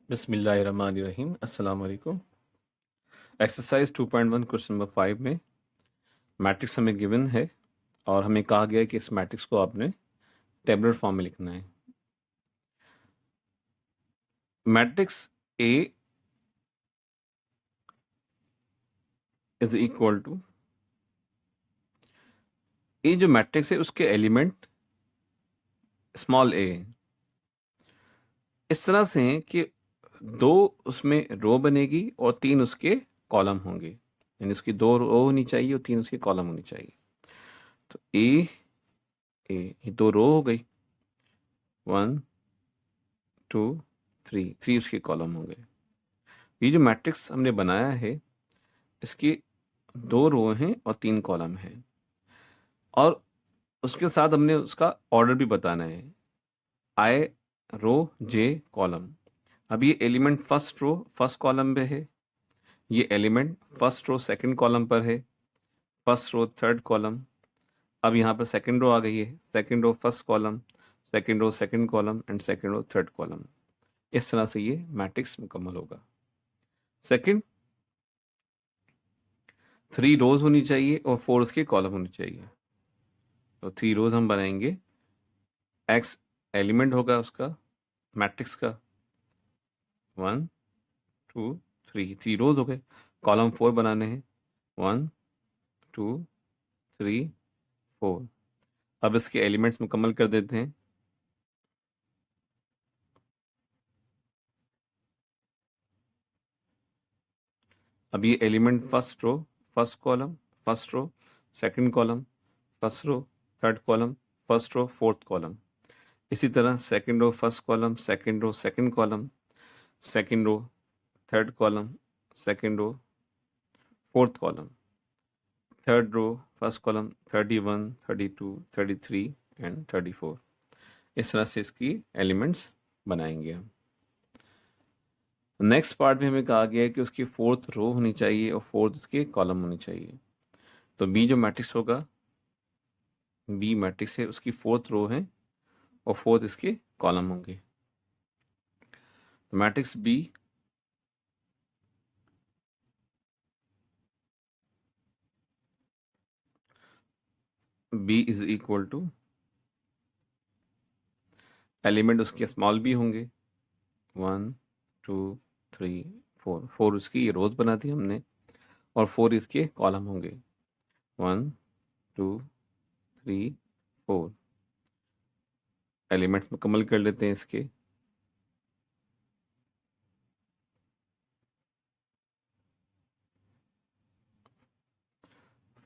बिस्मिल्लाहिर्रहमानिर्रहीम। अस्सलाम वालेकुम। एक्सरसाइज 2.1 क्वेश्चन नंबर 5 में मैट्रिक्स हमें गिवन है और हमें कहा गया है कि इस मैट्रिक्स को आपने टेबुलर फॉर्म में लिखना है। Matrix A is equal to, ये जो मैट्रिक्स है उसके एलिमेंट स्मॉल ए हैं। इस तरह से हैं कि 2 उसमें रो बनेगी और 3 उसके कॉलम होंगे, यानी उसकी 2 रो होनी चाहिए और 3 उसके कॉलम होनी चाहिए। तो ए ये 2 रो हो गई, 1 2 3 उसके कॉलम हो गए। ये जो मैट्रिक्स हमने बनाया है इसकी 2 रो हैं और 3 कॉलम हैं, और उसके साथ हमने उसका ऑर्डर भी बताना है, आई रो जे कॉलम। अब ये element first row first column पे है, ये element first row second column पर है, फर्स्ट रो थर्ड कॉलम। अब यहाँ पर सेकंड रो आ गई है, second row first column, second row second column and second row third column. इस तरह से ये मैट्रिक्स मुकम्मल होगा। सेकंड, 3 रोज होनी चाहिए और 4 उसके कॉलम होनी चाहिए। तो 3 रोज हम बनाएंगे, एक्स एलिमेंट होगा उसका मैट्रिक्स का, 1 2 3 रोज हो गए। कॉलम 4 बनाने हैं, 1 2 3 4। अब इसके एलिमेंट्स मुकम्मल कर देते हैं। अब ये element first row first column, first row second column, first row third column, first row fourth column. इसी तरह second row first column, second row second column, second row third column, second row fourth column, third row first column, 31 32 33 and 34। इस तरह से इसकी elements बनाएंगे हम। Next part में हमें कहा गया है कि उसकी 4th रो होनी चाहिए और 4th उसके कॉलम होनी चाहिए। तो बी जो मैट्रिक्स होगा, बी मैट्रिक्स है, उसकी 4th रो है और 4th इसके कॉलम होंगे। Matrix B is equal to, element उसके स्मॉल बी होंगे, 1 2 3 4। 4 उसकी ये रोज बना दी हमने और 4 इसके कॉलम होंगे, 1 2 3 4। एलिमेंट्स मुकम्मल कर लेते हैं इसके।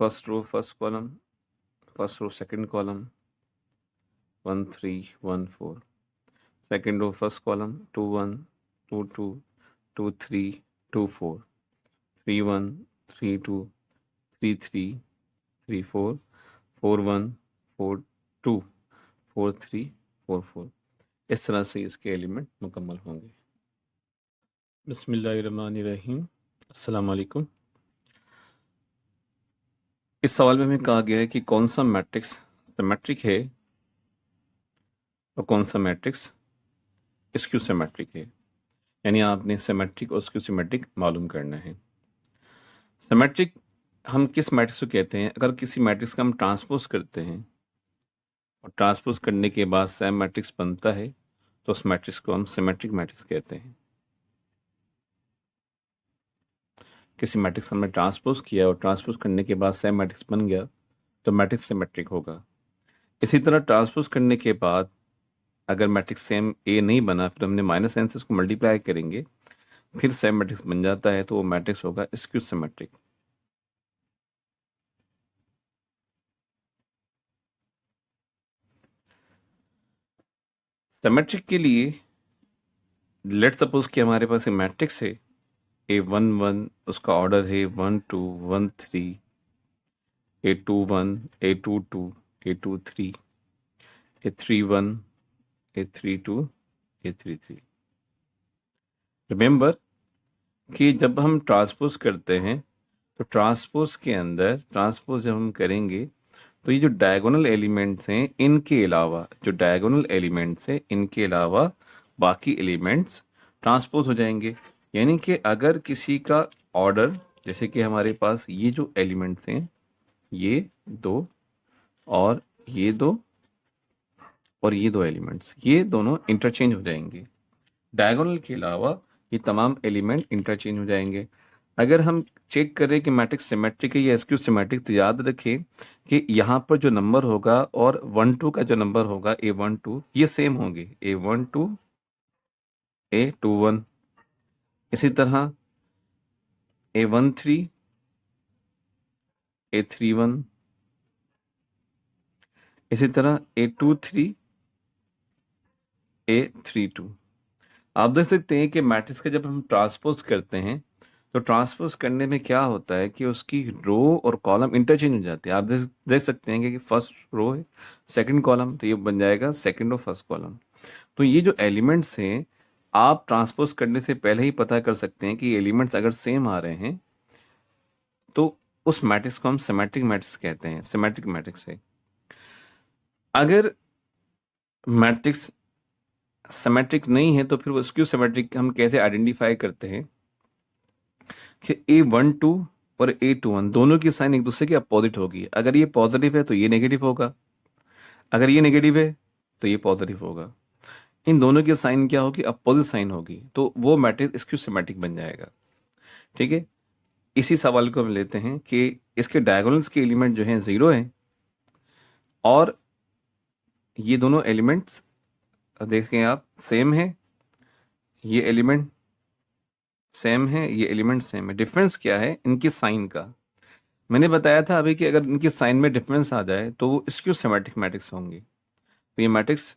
First row first column, first row second column, 1 3 1 4। Second row first column, 2 1 2 2 2 3 2 4, 3 1 3 2 3 3 3 4 4 1 4 2 4 3 4 4। इस तरह से इसके एलिमेंट मुकम्मल होंगे। बिस्मिल्लाहिर्रहमानिर्रहीम। अस्सलाम वालेकुम। इस सवाल में हमें कहा गया है कि कौन सा मैट्रिक्स सिमेट्रिक है और कौन सा मैट्रिक्स स्क्यू सिमेट्रिक है, यानी आपने सिमेट्रिक और स्क्यू सिमेट्रिक मालूम करना है। सिमेट्रिक हम किस मैट्रिक्स को कहते हैं? अगर किसी मैट्रिक्स का हम ट्रांसपोज करते हैं और ट्रांसपोज करने के बाद सेम मैट्रिक्स बनता है तो उस मैट्रिक्स को हम सिमेट्रिक मैट्रिक्स कहते हैं। किसी मैट्रिक्स हमने ट्रांसपोज किया और ट्रांसपोज करने के बाद सेम मैट्रिक्स बन गया तो मैट्रिक्स सिमेट्रिक होगा। इसी तरह ट्रांसपोज करने के बाद अगर मैट्रिक्स सेम ए नहीं बना, फिर हमने -n से उसको मल्टीप्लाई करेंगे, फिर सेम मैट्रिक्स बन जाता है तो वो मैट्रिक्स होगा स्क्यू सिमेट्रिक। सिमेट्रिक के लिए लेट सपोज कि हमारे पास एक मैट्रिक्स है A11, उसका ऑर्डर है 1 2 1 3, A21 A22 A23 A31 A32 A33। Remember कि जब हम ट्रांसपोज करते हैं तो ट्रांसपोज के अंदर ट्रांसपोज जब हम करेंगे तो ये जो डायगोनल एलिमेंट्स हैं इनके अलावा, जो डायगोनल एलिमेंट्स हैं इनके अलावा बाकी एलिमेंट्स ट्रांसपोज हो जाएंगे। यानी कि अगर किसी का ऑर्डर, जैसे कि हमारे पास ये जो एलिमेंट्स हैं, ये दो और ये दो और ये दो एलिमेंट्स, ये दोनों इंटरचेंज हो जाएंगे। डायगोनल के अलावा ये तमाम एलिमेंट इंटरचेंज हो जाएंगे। अगर हम चेक करें कि मैट्रिक्स सिमेट्रिक है या स्क्यू सिमेट्रिक, तो याद रखें कि यहाँ पर जो नंबर होगा और 1 2 का जो नंबर होगा A1 2, ये सेम होंगे, A1 2 A2 1। इसी तरह A1 3 A3 1, इसी तरह A2 3 A3 2। आप देख सकते हैं कि मैट्रिक्स का जब हम ट्रांसपोज करते हैं तो ट्रांसपोज करने में क्या होता है कि उसकी रो और कॉलम इंटरचेंज हो जाते हैं। आप देख सकते हैं कि फर्स्ट रो है, सेकंड कॉलम, तो ये बन जाएगा सेकंड और फर्स्ट कॉलम। तो ये जो एलिमेंट्स हैं, आप ट्रांसपोज करने से पहले ही पता कर सकते हैं कि एलिमेंट्स अगर सेम आ रहे हैं तो उस मैट्रिक्स को हम सिमेट्रिक मैट्रिक्स कहते हैं, सिमेट्रिक मैट्रिक्स है। अगर मैट्रिक्स सिमेट्रिक नहीं है तो फिर वो स्क्यू सिमेट्रिक हम कैसे आइडेंटिफाई करते हैं कि A1 2 और A2 1 दोनों की साइन एक दूसरे के अपोजिट होगी। अगर ये पॉजिटिव है तो ये नेगेटिव होगा, अगर ये नेगेटिव है तो ये पॉजिटिव होगा। इन दोनों की साइन क्या होगी? अपोजिट साइन होगी, तो वो मैट्रिक्स स्क्यू सिमेट्रिक बन जाएगा। ठीक है, इसी सवाल को हम लेते हैं कि इसके डायगोनल्स के एलिमेंट जो हैं 0 हैं और ये दोनों एलिमेंट्स देखें आप सेम है, ये एलिमेंट सेम है, ये एलिमेंट सेम है। डिफरेंस क्या है? इनकी साइन का। मैंने बताया था अभी कि अगर इनकी साइन में डिफरेंस आ जाए तो वो स्क्यू सिमेट्रिक मैट्रिक्स होंगे। तो ये मैट्रिक्स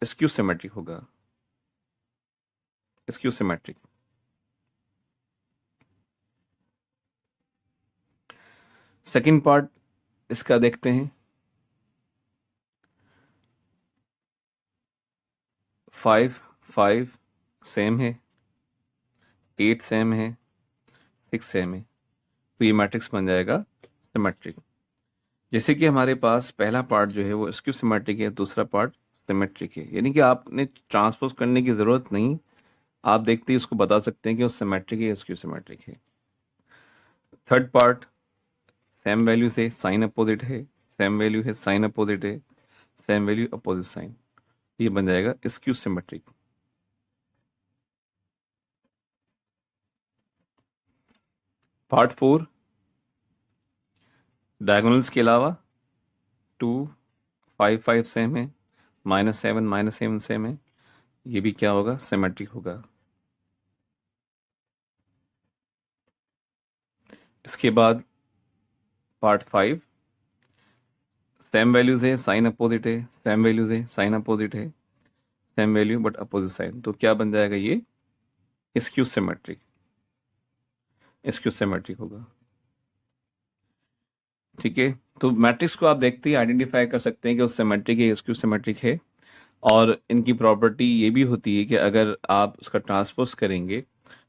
स्क्यू सिमेट्रिक होगा, स्क्यू सिमेट्रिक। सेकंड पार्ट इसका देखते हैं। 5 5 सेम है, 8 सेम है, 6 सेम है, तो ये मैट्रिक्स बन जाएगा सिमेट्रिक। जैसे कि हमारे पास पहला पार्ट जो है वो स्क्यू सिमेट्रिक है, दूसरा पार्ट सिमेट्रिक है। यानी कि आपने ट्रांसपोज करने की ज़रूरत नहीं, आप देखते ही उसको बता सकते हैं कि वो सिमेट्रिक है या स्क्यू सिमेट्रिक है। थर्ड पार्ट सेम वैल्यू से साइन अपोजिट है, सेम वैल्यू है साइन अपोजिट है, सेम वैल्यू अपोजिट साइन, ये बन जाएगा स्क्यू सिमेट्रिक। पार्ट 4 डायगोनल्स के अलावा 2 5 5 सेम है, -7 सेम है, ये भी क्या होगा? सिमेट्रिक होगा। इसके बाद पार्ट 5 सेम वैल्यूज है, साइन अपोजिट है, सेम वैल्यूज है, साइन अपोजिट है, same value but opposite sign, तो क्या बन जाएगा? ये स्क्यू सिमेट्रिक, स्क्यू सिमेट्रिक होगा। ठीक है, तो मैट्रिक्स को आप देखते ही आइडेंटिफाई कर सकते हैं कि वो सिमेट्रिक है, स्क्यू सिमेट्रिक है। और इनकी प्रॉपर्टी ये भी होती है कि अगर आप उसका ट्रांसपोज करेंगे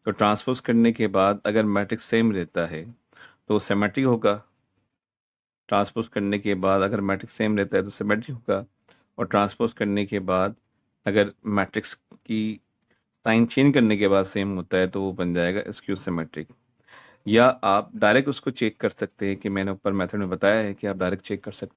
तो ट्रांसपोज करने के बाद अगर मैट्रिक्स सेम रहता है तो वो सिमेट्रिक होगा। ट्रांसपोज करने के बाद अगर मैट्रिक्स सेम रहता है तो सिमेट्रिक होगा, और ट्रांसपोज करने के बाद अगर मैट्रिक्स की साइन चेंज करने के बाद सेम होता है तो वो बन जाएगा स्क्यू सिमेट्रिक। या आप डायरेक्ट उसको चेक कर सकते हैं कि मैंने ऊपर मेथड में बताया है कि आप डायरेक्ट चेक कर सकते हैं।